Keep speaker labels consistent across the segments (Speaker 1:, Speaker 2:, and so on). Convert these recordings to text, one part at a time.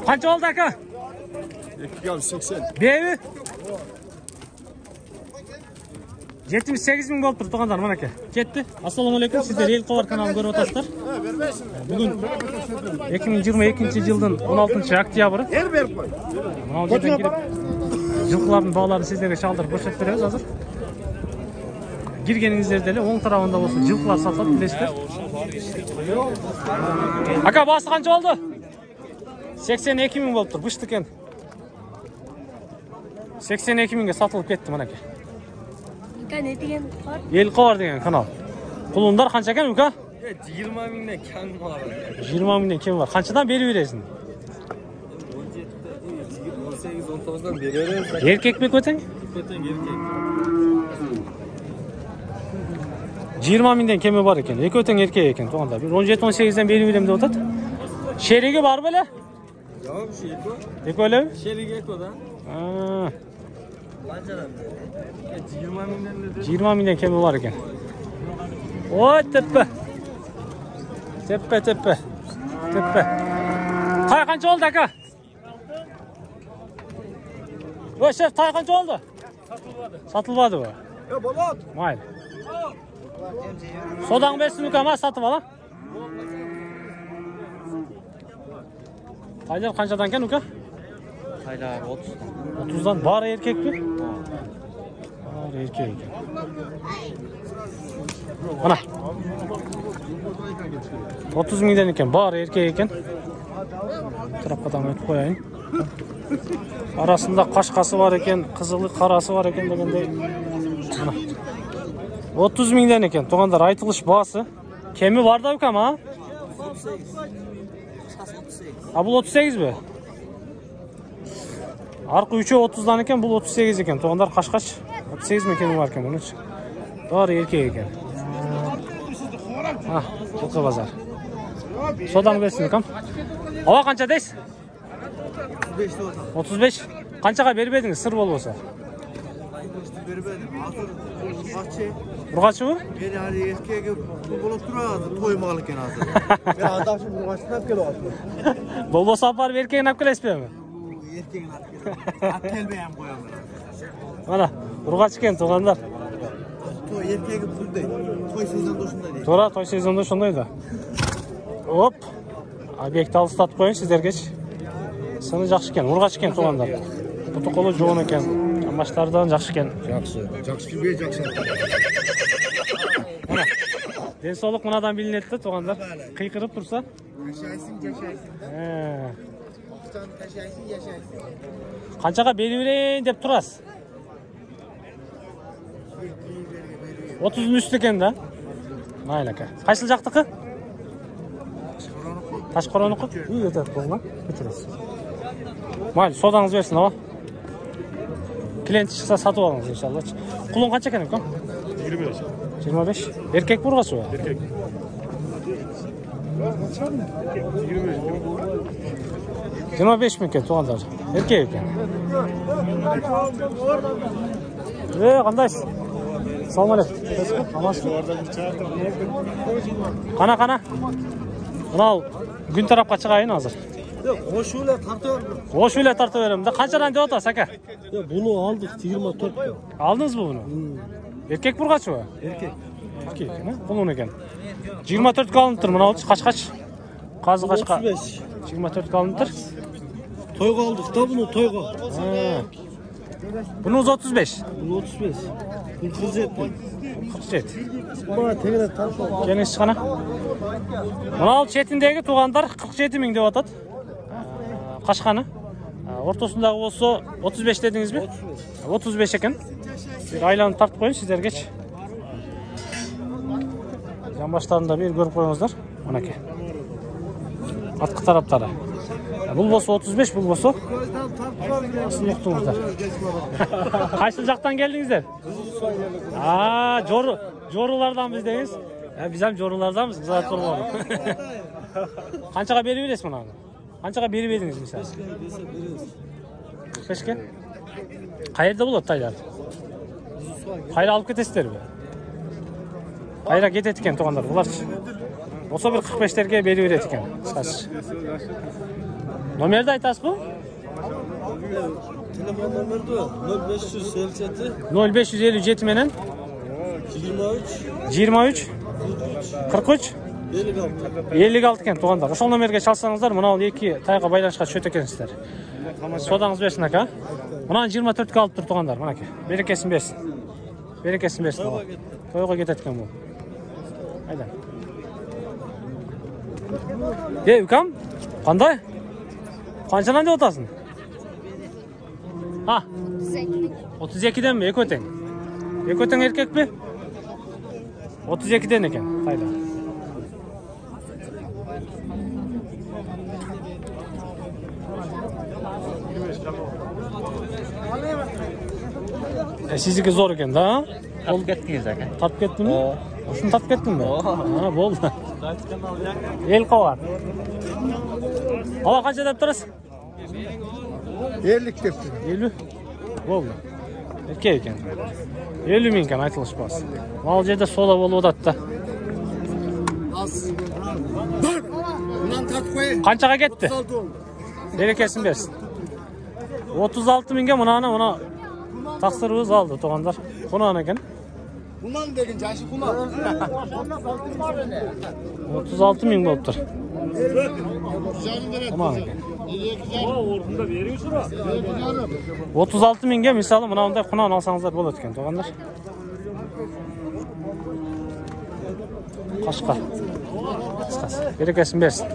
Speaker 1: Qancha oldu aka?
Speaker 2: 280.
Speaker 1: Bevi? 78 ming bo'lib turibdi qanday mana aka. Ketdi. Assalomu alaykum. Sizlar El Qovar kanalini ko'rib o'tasizlar. Bugun 2022-yilning 16-oktyabri.
Speaker 2: Berib qo'y.
Speaker 1: Mavzudan kirib жылқылардың бағаларын сіздерге шалдырып көрсетіп береміз қазір. Girgeningizde de оң tarafında olsun жылқылар satılып білесіздер. Aka bасы қанша oldu? 82 мың болып тұр. Бұшты екен. 82 мыңға сатылып кетті мына ке.
Speaker 3: Ne деген var?
Speaker 1: El Qovar деген канал. Құлындар қанша екен Ука?
Speaker 4: 20 мыңнан кем бар.
Speaker 1: 20 мыңнан кем бар. Қаншадан беріп бересің?
Speaker 4: 18-19'dan береріз.
Speaker 1: Еркек пе көтең?
Speaker 4: Көтең еркек.
Speaker 1: 20 мыңдан кеме бар екен. Екі өтең еркек екен. 17-18'den беріп берем деп отады. Шереге бар беле?
Speaker 4: Yok şey eko.
Speaker 1: Eko öyle mi?
Speaker 4: Şerik eko da. Lancadan. 20 mingdan dedi.
Speaker 1: 20 mingdan kemi var ekan. Oy tepe. Tepe. Tay qancha oldu aka? Voy şef tay qancha oldu? Satılmadı bu.
Speaker 2: Ya bolat.
Speaker 1: Mayli. Sodan bersin ukama satып ala. Taylar qanchadan ekan uka?
Speaker 4: Haylar 30'dan.
Speaker 1: 30'dan bar erkek mi? Bar erkek ekan. Mana. 30 mingdan ekan, bar erkek ekan. Tarafdan o'tib qo'yayın. Arasında qaşqası var ekan, qizili qarasi var ekan degandey. Mana. 30 mingdan ekan. To'g'anlar aytilish bası. Kemi var da ukam ha?
Speaker 4: 38.
Speaker 1: Ha bu 38 mi? Arka 3'e 30'dan ekan, bu 38 ekan. To'g'anlar qaşqaş 38 mi kemi var ekan bunun için. Bar erkek ekan. Ha, Жылқы bozor. Sodan bersin ukam. Ava qancha deysiz? 35. Qanchaga berib edingiz sir bo'lmasa?
Speaker 2: Bermedim. Açı.
Speaker 1: Urg'achi bu?
Speaker 2: Ben hali erkeğe bulup durardı. Toymalıken hazır. Ben adamşım urgaçını hep geliyordu.
Speaker 1: Bo'lmasa apar erkeğin olib kelasizmi?
Speaker 2: Erkeğin at kelmeyen koyamam.
Speaker 1: Mana, urg'achi ekan to'g'anlar.
Speaker 2: Toy erkeğe buldu. Toy sezonda şunda değil.
Speaker 1: To'ra, to'y sezonda shunday da. Hop. Obyektni alstatib qo'ying sizlargacha. Sini yaxshi ekan, urg'achi ekan to'g'anlar. Butu qo'li jo'n ekan. Qamashlardan yaxshi ekan.
Speaker 2: Жақсы gibi жақсы.
Speaker 1: Mana. Densoqlik bunadan bilinadi to'g'anlar. Qiyqirib tursa.
Speaker 2: Yaşaysın. Yaşaysın.
Speaker 1: Qanchaga berib bering deb turasiz? 30'ning üstü ekan-da. Mayli aka. Qaysi jaqtiki? Tashqaroniki. Uy yetadi qo'yma. Bitirasiz. Mayli, sodangiz bersin, ava. Klient chiqsa sotib olamiz inshaalloh. Qulun qancha ekan ukam?
Speaker 2: 25.
Speaker 1: 25. Erkek burg'asi bu.
Speaker 2: Erkek.
Speaker 1: 25 ming ekan to'g'anlar. Erkek ekan. Qandaysiz? Assalomu alaykum. Amasizmi? Qana. Mana gün tarafqa chiqayin hozir.
Speaker 4: Yok hoşuyla tartıyor.
Speaker 1: Qo'shuvlar tartib beraman-da. Qanchadan deb o'tasiz aka?
Speaker 4: Ya bunu aldık 24 'dan.
Speaker 1: Aldingiz bu buni? Erkek burg'achi bu?
Speaker 4: Erkek.
Speaker 1: Erkek ekan, qulun ekan. 24 ga olinib tur, mana qashqash. Qazi qashqa.
Speaker 4: 35.
Speaker 1: 24 ga olinib tur.
Speaker 4: Toyga aldık da bunu toyga.
Speaker 1: Buni 35.
Speaker 4: Bunu 35. Bu 47.
Speaker 1: 47.
Speaker 4: Bana tekrar tartıyor.
Speaker 1: Keniş chiqana. Mana chetindagi tug'anlar 47 ming deb atadi. Qashqani. O'rtasidagi bo'lsa 35 dedingizmi? 35 ekan. Bir aylanib tartib qo'ying sizlargacha. Yonboshlarida bir ko'rib qo'yingizlar. Mana aka. Ortqa taraflari. Bu bo'lsa 35, bu bo'lsa Asıl Qaysi jaqdan keldingizlar? Jorulardan bizdeyiz. Biz ham jorulardanmiz, qizarib turib. Qanchaga berib berasiz buni? Qanchaga berib edingiz misol? 5 ga. Qayerda bo'ladi taylar? Qayerga olib ketasizlarmi? Qayerga ketadi ekan to'g'anlar? Bular bo'lsa bir 45 larga berib beradi ekan. Номерді айтасыз bu?
Speaker 4: Telefon nomeri de 0557
Speaker 1: 0557 menen
Speaker 4: 23
Speaker 1: 23 43 56 eкен туғандар. Ошол номерге чалсаңыздар, мынау эки тайга байланышка түшөт экенсиздер. Содаңыз берсин ака. Мынаны 24-кө алып тур туғандар, мынакей. Берекесин берсин. Берекесин берсин. Тойго кетет экен бул. Айда. Укам, кандай? Канчадан деп атасың? 32'den mi? Eko öten. Eko öten erkek mi? 32'den eken. Hayda. Sizinki zor eken da?
Speaker 2: Tap kettiniz aka.
Speaker 1: Tap kettin mi? Şunu tap kettin mi? Ha, boldu. El kavar. Ava kança dep turasın?
Speaker 2: 50 tepsin.
Speaker 1: 50. Boldu. Erkek eken. 50 minken aytılışpaz. Mal жерде sola bolup atat da.
Speaker 2: Dur. Bundan tartып koyayım.
Speaker 1: Kançaga ketti? Berekesin bersin. 36 minge mına taksırыбыз aldı toğanlar. Kunağın eken.
Speaker 2: Bundan degin jaşı kunak.
Speaker 1: 36 min boluptur. Kunağın eken. 36 minge misалы mınağınday kunağın alsanızlar bolot eken toğanlar. Kaşka. Berekesin bersin.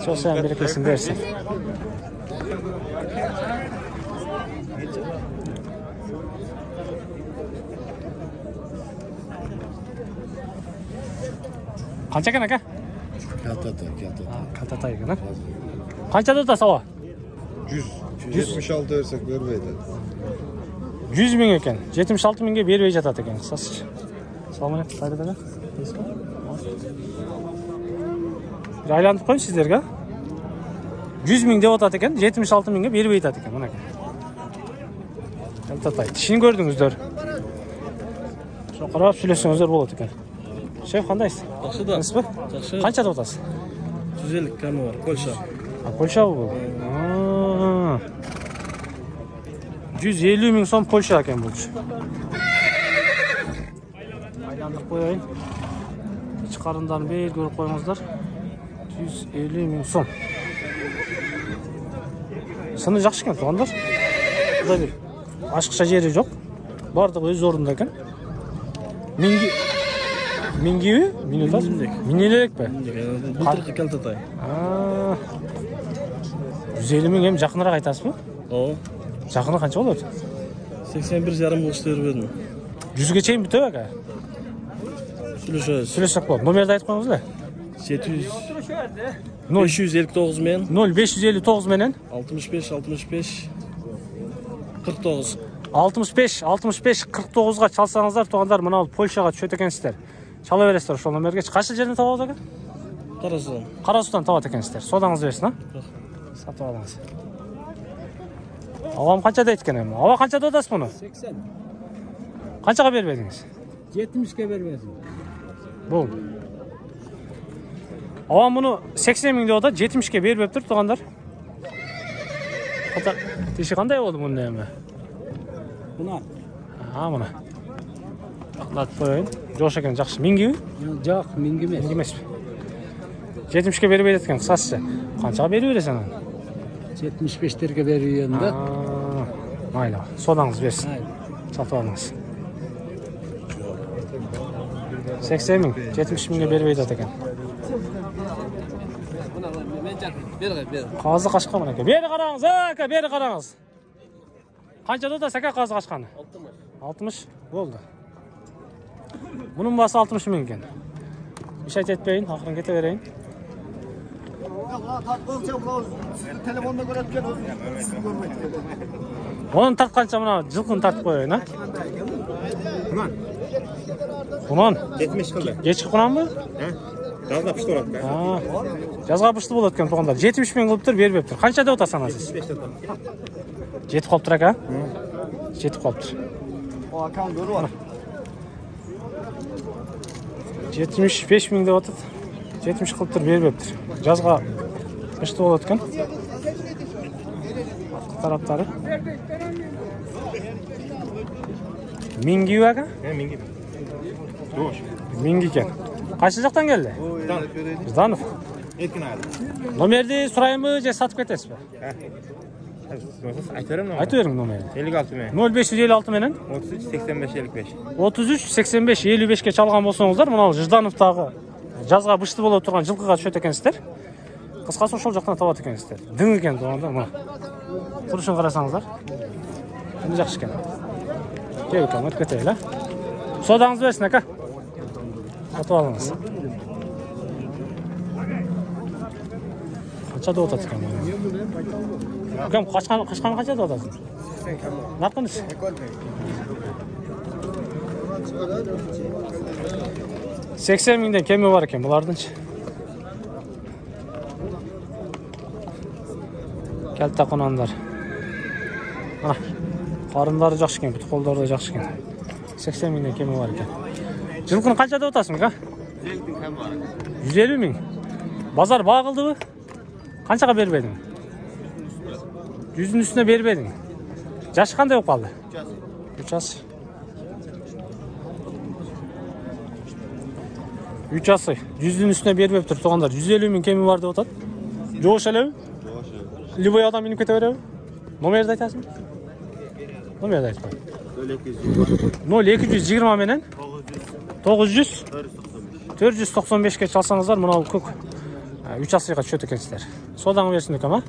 Speaker 1: Çok sen berekesin bersin. Kança eken aka? Kaltata eken ha? Kançada da sava?
Speaker 5: 176 versek vermeydi.
Speaker 1: 100 min eken. 76 minge berбей жатат экен. Сасыч. Салам алейкум, кайда да? Bir aylantıp koyun sizlerge. 100 min деп атат экен, 76 minge berбей жатат экен. Мына. Kaltaтай. Тишин көрдүңүздөр. Шоқарап сүйлөсөңүздөр болот экен. Шеф, кандайсыз?
Speaker 4: Жақсы да.
Speaker 1: Жақсы. Канча деп атасыз?
Speaker 4: 150 каны бар, Польша.
Speaker 1: Польша bu. 150 min som Polşa eкен бұл. Aylandırıp koyayım. İç karından beyil görüp koyыңыздар. 150 min som. Сыны жақсы екен туғандар. Құдай бір ашықша жері жоқ. Бардығы өз орнында екен. Минги mi? Minelek be.
Speaker 4: Былтырғы Калтатай.
Speaker 1: 150 min hem жақынырақ айтасыз mı?
Speaker 4: О.
Speaker 1: Жақыны қанша болады?
Speaker 4: 81,5 мың істер бердім.
Speaker 1: 100-ге чейін бітіп ака? Сөйлесек болады. Номерді айтып қойыңыз бе?
Speaker 4: 559 мен
Speaker 1: 0559 менен
Speaker 4: 65 49.
Speaker 1: 65 49-ға чалсаңыздар туғандар мына Польшаға түшөт екенсіздер. Чала бересіздер ошол номерге. Қайсы жерден табады екен?
Speaker 4: Қарасудан.
Speaker 1: Қарасудан табады екенсіздер. Содаңыз берсін, а? Сатып алыңыз. Авам қанша да айтқан эми? Ава қанша додасыз мұны?
Speaker 6: 80.
Speaker 1: Қаншаға бербедіңіз?
Speaker 6: 70'ke vermesin.
Speaker 1: Бұл. Авам мұны 80 мың деп атат, 70-ке бербеп тұр туғандар. Тиши қандай болды мұны эми?
Speaker 6: Buna
Speaker 1: Мұны. Атып қойайын. Жош екен жақсы. Минги?
Speaker 6: жоқ, mingi емес.
Speaker 1: Минги емес. 70-ке бербей жатқан қысқасы. Қаншаға беріп бересің оны?
Speaker 6: 75'lerge veriyor da.
Speaker 1: Mayla. Sodаңыз берсін. Сатып алыңыз. 80 min, 70 minge berбей жатат екен. Қазы қашқан мына. Бері қараңыз, ака, бері қараңыз. Қанша дода сака қазы қашқаны? 60. Болды. Бұның басы 60 min екен. Еш айт етпейін, ақырын кете берейін.
Speaker 2: Telefonda göretken siz görmeyin.
Speaker 1: Onun tartqancha mına жылқын тартып қойайын, а? Құнан.
Speaker 5: 70 kıldı.
Speaker 1: Geçki құнан mı?
Speaker 5: Жазда пішті орады.
Speaker 1: Жазға пышты болады екен туғандар. 70 min қылып тұр, бербеп тұр. Қанша деп отасың сіз? 75 жетіп қалып тұр ака? Жетіп қалып тұр.
Speaker 2: O akan görü var.
Speaker 1: 75 min деп отыр. 70 қылып тұр, бербеп тұр. Жазға Kışta bolot ekan. Taraftari. Mingi aka?
Speaker 5: Mingi. Doğuş.
Speaker 1: Mingi ekan. Qaysi jaqdan keldi? Bizdanov.
Speaker 5: Erkin abi.
Speaker 1: Nomerni suraymi, je satib ketesizmi?
Speaker 5: Aytırım mı?
Speaker 1: Aytavering nomerni.
Speaker 5: 56 mı?
Speaker 1: 0556 menen
Speaker 5: 33 85 55.
Speaker 1: 33 85 55 ке чалган болсоңуздар, мына Ждановтагы жазга бышты боло турган жылкыга түшөт экенсиздер. Кыскасы ошол жактан табат экенсиздер. Дың экен туугандар, мына. Турушун карасаңыздар. Эми жакшы экен. Кел экен, өтүп кетели. Содаңыз берсин ака. Сатып алыңыз. Канча деп атат экен? Кем качкан канча деп атасың? Наркыныз? 80 миңден кеми бар екен бұлардыңчы. Келті қонандар. Қарындары жақшы екен, бұты қолдары да жақшы екен. 80 миңден кеми бар екен. Жылқын қанша деп отасың, қа? 150 миң. Базар бағылды бұ? Қаншаға бербедің? 100'ün üstüne бербедің. Жашы қандай болып қалды? 3 жас. 3 жасы. 100'ün üstüne бербеп тұр туғандар. 150 миң кеми бар деп отады. Жоғыш әлеу? Любой адам миніп кете береу? Номерді айтасың? Номерді айтпай. 0220 менен 900 495 ке çalsаңыздар, мынау көк 3 жасыға түшөт екенсіздер. Содан берсін өкем, а?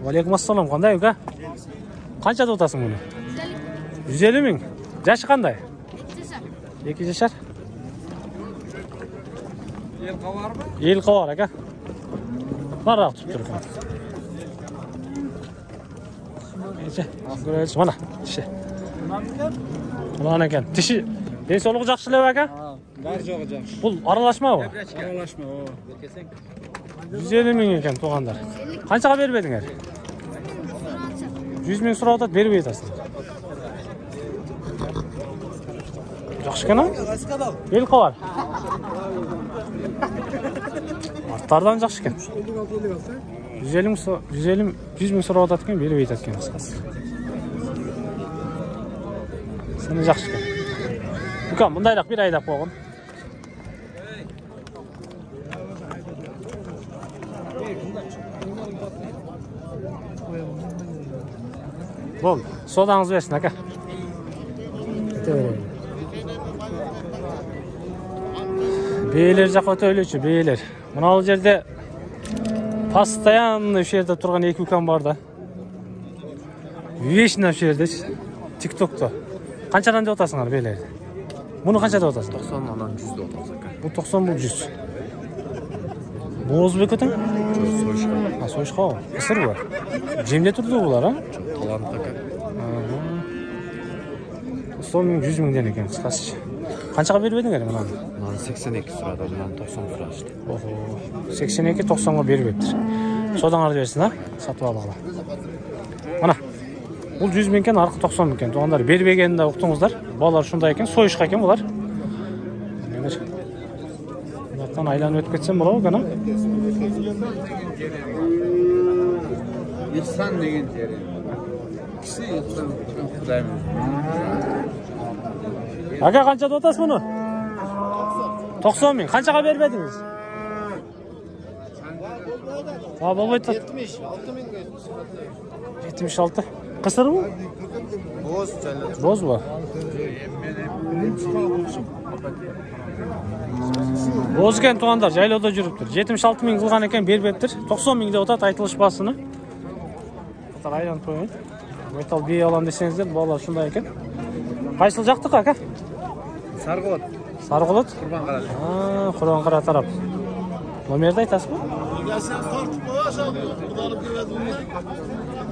Speaker 1: Валейкум ассалам, қандай өке? Қанша деп отасың мұны? 150 миң. Жашы қандай? 2 жашар. Ел қавар, әке? Баррақ тұп тұр екен. Мана, тіші. Мана екен. Тіші. Денсаулығы жақшылау, әке?
Speaker 6: Бар жоғы жақшы.
Speaker 1: Бұл аралашма ба?
Speaker 6: Аралашма,
Speaker 1: 150 миң екен туғандар. Қаншаға бербедіңер? 100 миң сұрап атады, бербей атасың. Жақшы екен, а? Ел қавар. Арттардан жақшы екен. 100 миң сұрап атады екен, бербей атады екен қысқасы. Сені жақшы екен. Бүкем, мұндайрақ бір айдақ болғын. Бол, содаңыз берсін, әке. Бейлер жаққа өтөлүүчү, бейлер. Мынау жерде постоянно жерде тұрған екі үкем бар да. Вечно жерде, тиктокта. Қаншадан деп отасыңар бейлерді? Бұны қанша деп отасың?
Speaker 5: 90'dan 100 de otaz aka.
Speaker 1: Bu 90, bu 100. Boğaz bekatın?
Speaker 5: Soyuşka.
Speaker 1: Soyuşka o. Kısır var. Cemde turdu bular, ha?
Speaker 5: Talant aka.
Speaker 1: 90 ming, 100 mingden eken kısqası. Qanchaga berib eding mana?
Speaker 5: Mana 82 sırada, mana 90 sırada.
Speaker 1: Oho. 82 90'ga berib ettir. Sodаңарды берсін, ha? Satып алалы. Mana. Бұл 100 миң екен, арқы 90 миң екен. Туғандар бербегенін де ұқтыңыздар. Балалар шундай екен, сойышқа екен бұлар. Бұлардан айланып өтіп кетсем бұлау екен,
Speaker 6: İhsan деген тері. Кісі İhsan құдаймыз.
Speaker 1: Ака, қанша дотас бұны? 90 миң. Қаншаға бербедіңіз? Болбайды. 76. Қысыр бұл? Боз ба? Боз екен туғандар, жайлауда жүріп тұр. 76 миң қылған екен бербептір. 90 миң деп отады айтылыш басыны. Айланып қойын. Металл бей алам десеңіздер, балалар шындай екен. Қайсыл жақтық, ака?
Speaker 2: Sargılat.
Speaker 1: Sargılat?
Speaker 2: Kurban Qara.
Speaker 1: Kurban Qara taraf. Номерді айтасыз ба?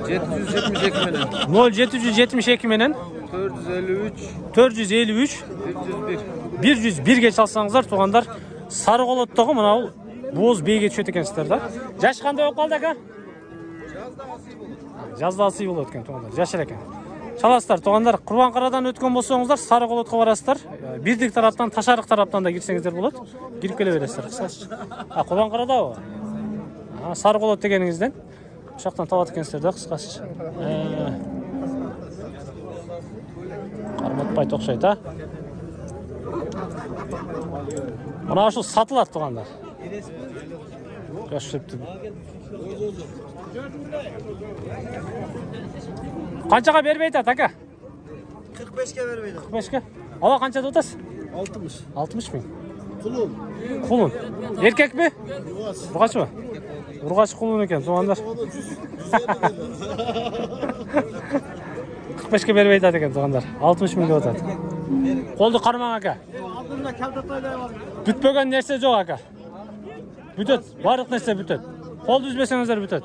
Speaker 2: 772 менен.
Speaker 1: 0772 менен 453 101 çalsаңыздар туғандар. Sargılat'тағы мынау боз бейге түшет екенсіздер да. Жаш қандай болып қалды, ака? Жазда асый болып өткен туғандар. Жашыр екен. Чаласыздар, туғандар, Құрбанқарадан өткен болсаңыздар, Сарықолотқа барасыздар. Бирдик тараптан, Ташарық тараптан да кирсеңіздер болады. Кирип келе бересіздер, кыскасы. Құрбанқарада о. Сарықолот дегеніңізден. Ошақтан табат екенсіздер да, кыскасы. Қарматпай тоқшайды, а? Мына ошол сатылат, туғандар. Қаншаға бербейді, ата?
Speaker 2: 45'e vermeydi.
Speaker 1: 45'e. Ала қанша дотас?
Speaker 2: 60.
Speaker 1: 60 bin.
Speaker 2: Kulun.
Speaker 1: Kulun. Erkek mi? Urgaç mı? Urgaç kulun eken, soğanlar. 45'e bermeydi eken, soğanlar. 60 bin dotat. Koldu karman aka.
Speaker 2: Altında keltataylar var.
Speaker 1: Bütbögen nerse yok aka. Bütöt, barık nerse bütöt. Koldu üzbesenizler bütöt.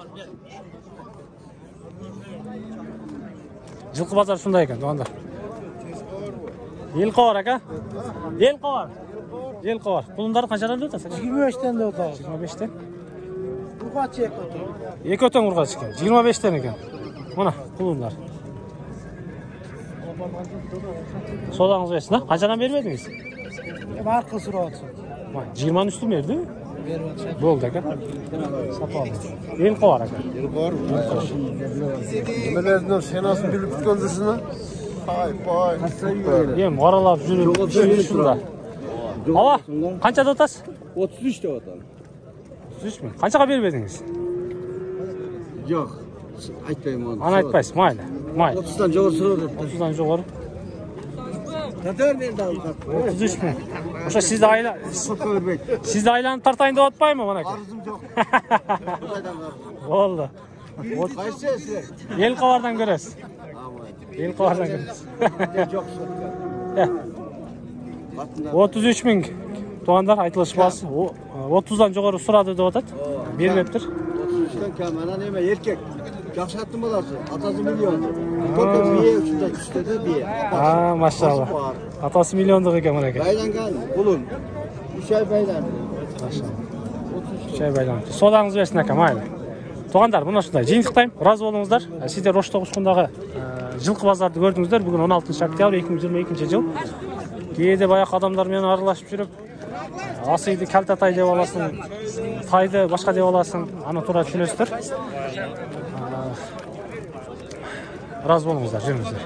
Speaker 1: Жылқы базар шундай екен, туғандар. Елқы бар, ака? Елқы бар. Елқы бар. Құлындары қаншадан өтті?
Speaker 2: 25'ten de otar.
Speaker 1: 25'ten.
Speaker 2: Urgaç yek otar.
Speaker 1: Екі өтен ұрғаç екен. 25'ten екен. Мына, құлындар. Содаңыз берсін, а? Қаншадан бермедіңіз?
Speaker 2: Marka suratsın.
Speaker 1: 20'nın üstü mü verdi?
Speaker 2: Vermez.
Speaker 1: Болды, ака. Сапалы. Елқы бар, ака.
Speaker 2: Nelerden senasını bilip tutkandırsın ha? Hay.
Speaker 1: Ем, аралап жүріп шunda. Ала, қаншада отасыз?
Speaker 4: 33 de otan.
Speaker 1: 33 mi? Қаншаға бермедіңіз?
Speaker 4: Yok. Aytmayayım onu.
Speaker 1: Аны айтпайсыз, майлы. Майлы.
Speaker 4: 30'dan жоғары сұрады.
Speaker 1: 30'dan жоғары.
Speaker 4: Katar nerede aldı?
Speaker 1: 33 mi? Ошо сизди айла... Сизди айланып тартайын деп атпайбы, мынакей?
Speaker 2: Arzum yok.
Speaker 1: Болду. Ел кабардан көрөсүз. Ел кабардан көрөсүз. 33 миң туғандар айтылыш басы. 30'dan жоғары сұрады деп атат. Бермептир.
Speaker 7: 33'ten kamera neyme erkek. Жақсы аттың баласы. Атасы миллион. Только бие üçünde üstede bие.
Speaker 1: Машалла. Атасы миллиондук экен мынакей.
Speaker 7: Байланған құлын. 3 ay байланды.
Speaker 1: Машалла. 3 ay байланды. Содаңыз берсин ака, майлы. Туғандар, мына ушундай жыйынтыктайм. Ыраазы болуңуздар. Сиздер Ош Тогушкундагы жылкы базарды көрдүңүздөр. Бүгүн 16 октябрь 2022 жыл. Кээде баягы адамдар менен аралашып жүрүп, асыйды калтатай деп аласың, тайды башка деп аласың, аны туура түшүнөсүздөр. Ыраазы болуңуздар, жүрүңүздөр.